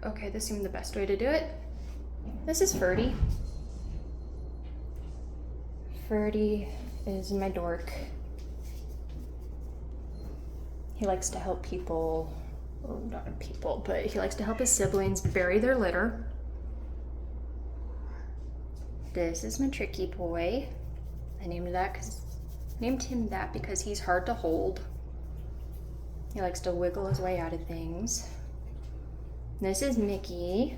Okay, this seemed the best way to do it. This is Ferdy. Ferdy is my dork. He likes to help people, well, not people, but he likes to help his siblings bury their litter. This is my tricky boy. I named him that because he's hard to hold. He likes to wiggle his way out of things. This is Mickey.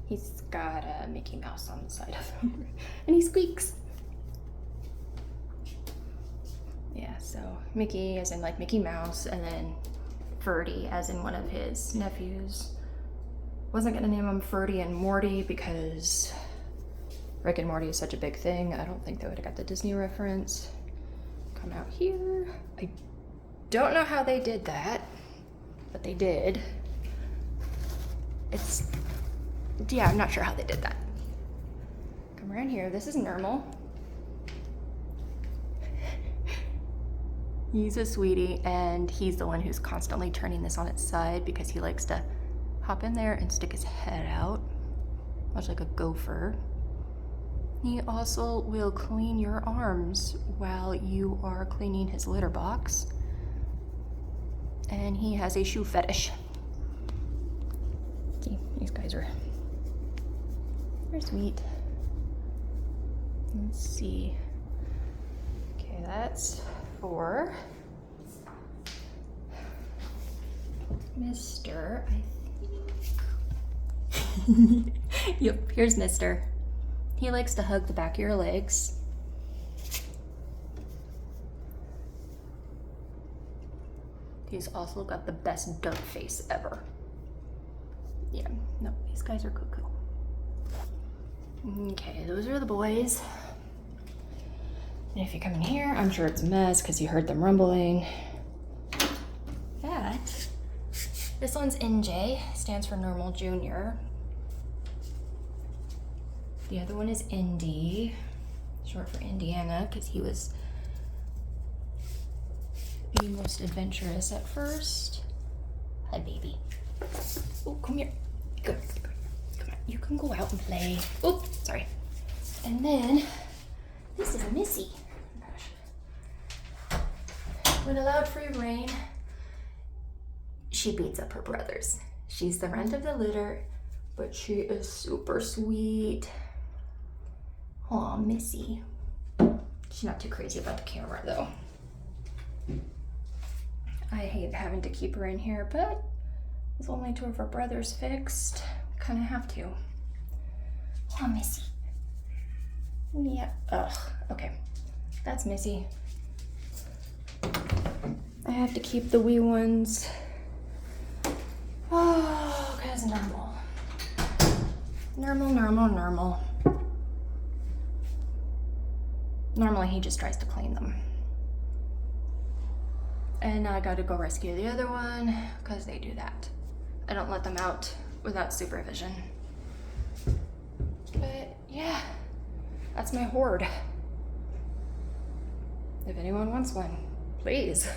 He's got a Mickey Mouse on the side of him, and he squeaks. Yeah, so Mickey as in like Mickey Mouse, and then Ferdy as in one of his nephews. Wasn't gonna name him Ferdy and Morty because Rick and Morty is such a big thing. I don't think they would have got the Disney reference. Come out here. I don't know how they did that, but they did. Yeah, I'm not sure how they did that. Come around here. This is Nermal. He's a sweetie, and he's the one who's constantly turning this on its side because he likes to hop in there and stick his head out, much like a gopher. He also will clean your arms while you are cleaning his litter box. And he has a shoe fetish. See, these guys are sweet. Let's see. Okay, that's for Mr. I think. Yep, here's Mr. He likes to hug the back of your legs. He's also got the best duck face ever. Yeah, no, these guys are cuckoo. Okay, those are the boys. And if you come in here, I'm sure it's a mess because you heard them rumbling. But this one's NJ, stands for Nermal Jr. The other one is Indy, short for Indiana, because he was the most adventurous at first. Hi, baby. Oh, come here. Good. Come on, you can go out and play. Oh, sorry. And then this is Missy. When allowed free reign, she beats up her brothers. She's the runt of the litter, but she is super sweet. Aw, Missy. She's not too crazy about the camera though. I hate having to keep her in here, but with only two of her brothers fixed, kind of have to. Aw, Missy. Yeah, ugh, okay. That's Missy. I have to keep the wee ones. Oh, because Nermal. Nermal. Normally he just tries to clean them. And I gotta go rescue the other one because they do that. I don't let them out without supervision. But yeah, that's my horde. If anyone wants one, please.